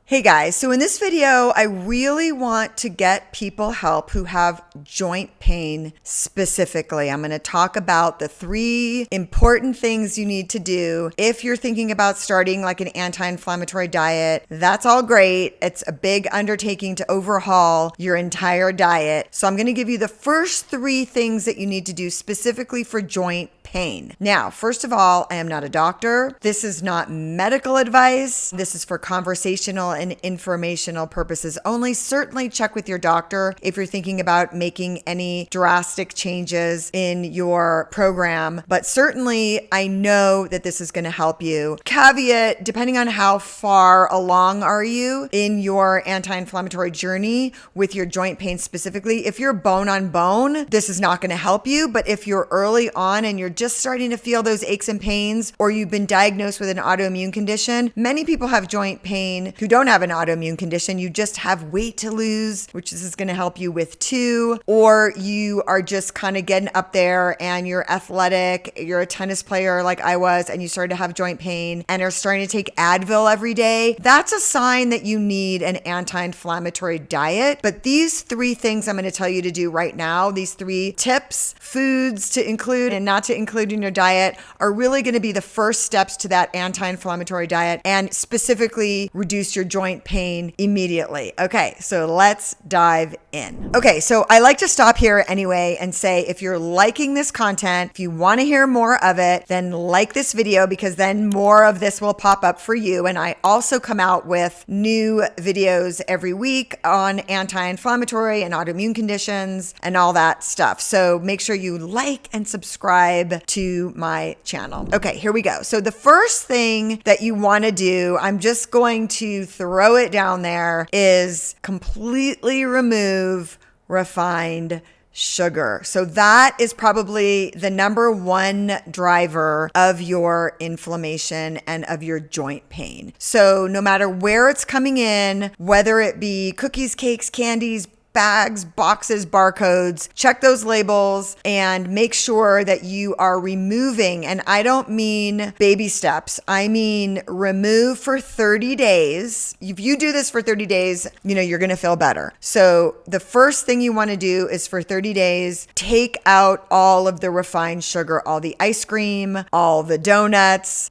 Hey guys, so in this video, I really want to get people help who have joint pain specifically. I'm going to talk about the 3 important things you need to do if you're thinking about starting like an anti-inflammatory diet. That's all great. It's a big undertaking to overhaul your entire diet. So I'm going to give you the first 3 things that you need to do specifically for joint pain. Now, first of all, I am not a doctor. This is not medical advice. This is for conversational and informational purposes only. Certainly check with your doctor if you're thinking about making any drastic changes in your program. But certainly, I know that this is going to help you. Caveat, depending on how far along are you in your anti-inflammatory journey with your joint pain specifically, if you're bone on bone, this is not going to help you. But if you're early on and you're just starting to feel those aches and pains, or you've been diagnosed with an autoimmune condition, many people have joint pain who don't have an autoimmune condition. You just have weight to lose, which this is going to help you with too. Or you are just kind of getting up there and you're athletic, you're a tennis player like I was, and you started to have joint pain and are starting to take Advil every day. That's a sign that you need an anti-inflammatory diet. But these 3 things I'm going to tell you to do right now, these 3 tips, foods to include and not to include in your diet, are really going to be the first steps to that anti-inflammatory diet and specifically reduce your joint pain immediately. Okay, so let's dive in. Okay, so I like to stop here anyway and say, if you're liking this content, if you want to hear more of it, then like this video, because then more of this will pop up for you. And I also come out with new videos every week on anti-inflammatory and autoimmune conditions and all that stuff. So make sure you like and subscribe to my channel. Okay, here we go. So the first thing that you want to do, I'm just going to throw it down there, is completely remove refined sugar. So that is probably the number 1 driver of your inflammation and of your joint pain. So no matter where it's coming in, whether it be cookies, cakes, candies, bags, boxes, barcodes, check those labels and make sure that you are removing. And I don't mean baby steps. I mean remove for 30 days. If you do this for 30 days, you're going to feel better. So the first thing you want to do is for 30 days, take out all of the refined sugar, all the ice cream, all the donuts,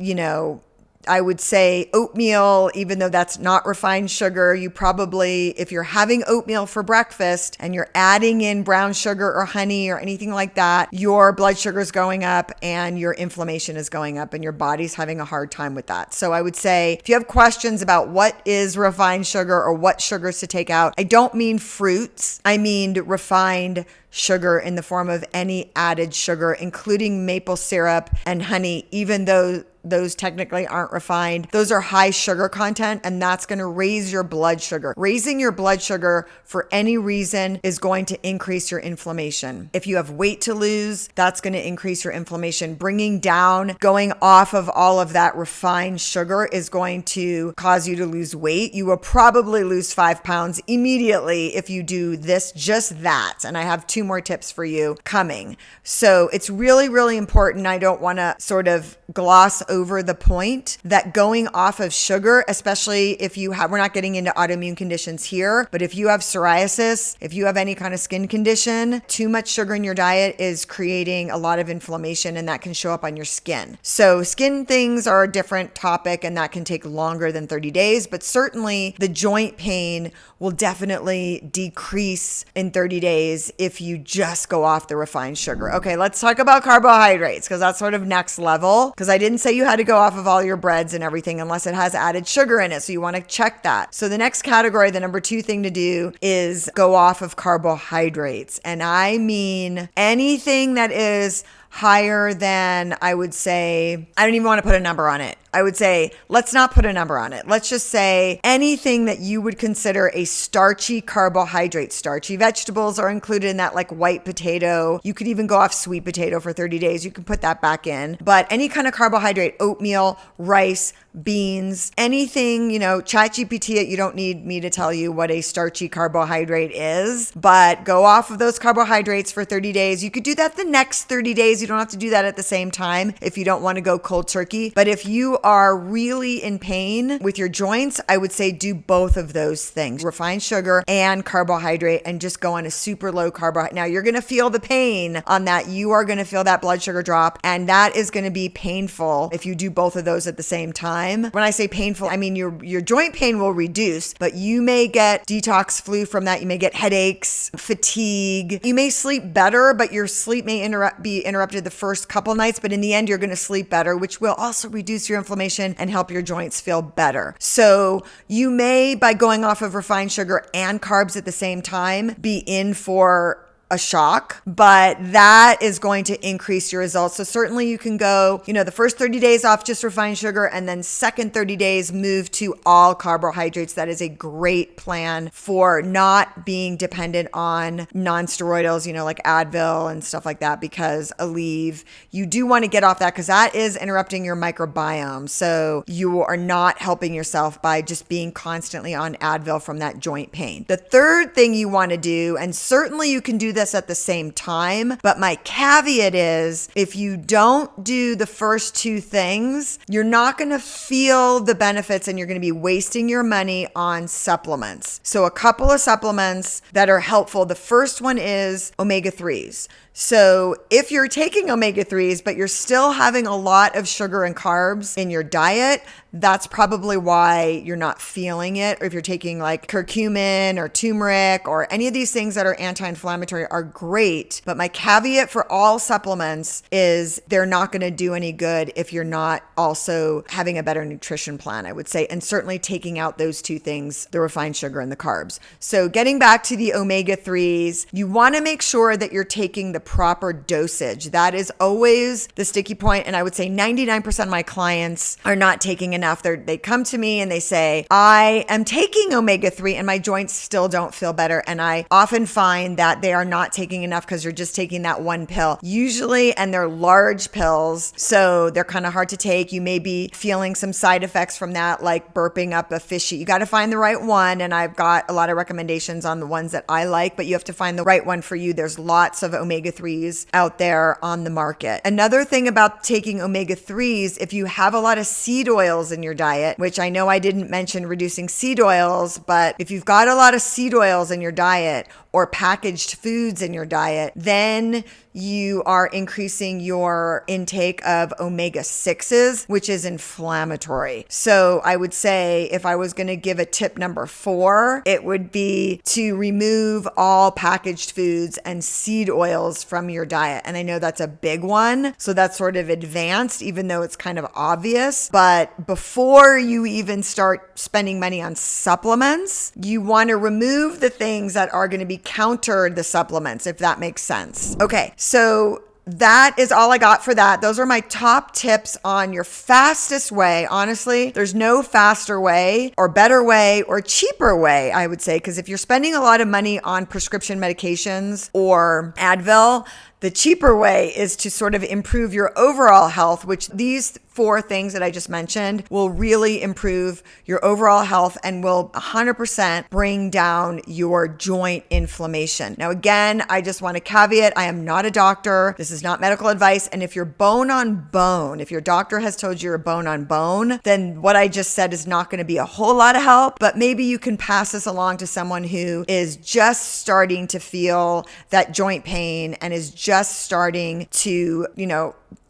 I would say oatmeal, even though that's not refined sugar. You probably, if you're having oatmeal for breakfast and you're adding in brown sugar or honey or anything like that, your blood sugar is going up and your inflammation is going up and your body's having a hard time with that. So I would say, if you have questions about what is refined sugar or what sugars to take out, I don't mean fruits. I mean refined sugar in the form of any added sugar, including maple syrup and honey, even though those technically aren't refined. Those are high sugar content, and that's going to raise your blood sugar. Raising your blood sugar for any reason is going to increase your inflammation. If you have weight to lose, that's going to increase your inflammation. Bringing down, going off of all of that refined sugar is going to cause you to lose weight. You will probably lose 5 pounds immediately if you do this, just that. And I have 2 more tips for you coming. So it's really, really important. I don't want to sort of gloss over the point that going off of sugar, especially if you have, we're not getting into autoimmune conditions here, but if you have psoriasis, if you have any kind of skin condition, too much sugar in your diet is creating a lot of inflammation, and that can show up on your skin. So skin things are a different topic, and that can take longer than 30 days, but certainly the joint pain will definitely decrease in 30 days if you just go off the refined sugar. Okay, let's talk about carbohydrates, because that's sort of next level, because I didn't say you had to go off of all your breads and everything unless it has added sugar in it. So you want to check that. So the next category, the number 2 thing to do, is go off of carbohydrates. And I mean anything that is higher than, I would say, I don't even want to put a number on it. I would say, let's not put a number on it. Let's just say anything that you would consider a starchy carbohydrate. Starchy vegetables are included in that, like white potato. You could even go off sweet potato for 30 days. You can put that back in. But any kind of carbohydrate, oatmeal, rice, beans, anything, ChatGPT it. You don't need me to tell you what a starchy carbohydrate is, but go off of those carbohydrates for 30 days. You could do that the next 30 days. You don't have to do that at the same time if you don't want to go cold turkey. But if you are really in pain with your joints, I would say do both of those things, refined sugar and carbohydrate, and just go on a super low carbohydrate. Now you're going to feel the pain on that. You are going to feel that blood sugar drop, and that is going to be painful if you do both of those at the same time. When I say painful, I mean your joint pain will reduce, but you may get detox flu from that. You may get headaches, fatigue. You may sleep better, but your sleep may be interrupted the first couple nights, but in the end, you're going to sleep better, which will also reduce your inflammation and help your joints feel better. So you may, by going off of refined sugar and carbs at the same time, be in for a shock, but that is going to increase your results. So certainly you can go, the first 30 days off just refined sugar, and then second 30 days move to all carbohydrates. That is a great plan for not being dependent on non-steroidals, like Advil and stuff like that, because Aleve, you do want to get off that because that is interrupting your microbiome. So you are not helping yourself by just being constantly on Advil from that joint pain. The third thing you want to do, and certainly you can do this at the same time, but my caveat is if you don't do the first two things, you're not going to feel the benefits and you're going to be wasting your money on supplements. So a couple of supplements that are helpful. The first one is omega-3s. So if you're taking omega-3s, but you're still having a lot of sugar and carbs in your diet, that's probably why you're not feeling it. Or if you're taking like curcumin or turmeric or any of these things that are anti-inflammatory are great. But my caveat for all supplements is they're not going to do any good if you're not also having a better nutrition plan, I would say, and certainly taking out those two things, the refined sugar and the carbs. So getting back to the omega-3s, you want to make sure that you're taking the proper dosage. That is always the sticky point. And I would say 99% of my clients are not taking enough. They come to me and they say, I am taking omega-3 and my joints still don't feel better. And I often find that they are not taking enough because you're just taking that one pill usually, and they're large pills. So they're kind of hard to take. You may be feeling some side effects from that, like burping up a fishy. You got to find the right one. And I've got a lot of recommendations on the ones that I like, but you have to find the right one for you. There's lots of omega-3s out there on the market. Another thing about taking omega-3s, if you have a lot of seed oils in your diet, which I know I didn't mention reducing seed oils, but if you've got a lot of seed oils in your diet or packaged foods in your diet, then you are increasing your intake of omega-6s, which is inflammatory. So I would say if I was going to give a tip number 4, it would be to remove all packaged foods and seed oils from your diet. And I know that's a big one, so that's sort of advanced, even though it's kind of obvious. But before you even start spending money on supplements, you want to remove the things that are going to be counter the supplements, if that makes sense. Okay, so that is all I got for that. Those are my top tips on your fastest way. Honestly, there's no faster way or better way or cheaper way, I would say, because if you're spending a lot of money on prescription medications or Advil, the cheaper way is to sort of improve your overall health, which these 4 things that I just mentioned will really improve your overall health and will 100% bring down your joint inflammation. Now, again, I just want to caveat, I am not a doctor. This is not medical advice. And if you're bone on bone, if your doctor has told you you're bone on bone, then what I just said is not going to be a whole lot of help, but maybe you can pass this along to someone who is just starting to feel that joint pain and is just starting to,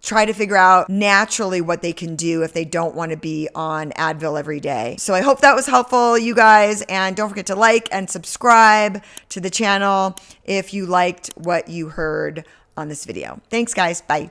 try to figure out naturally what they can do if they don't want to be on Advil every day. So I hope that was helpful, you guys. And don't forget to like and subscribe to the channel if you liked what you heard on this video. Thanks, guys. Bye.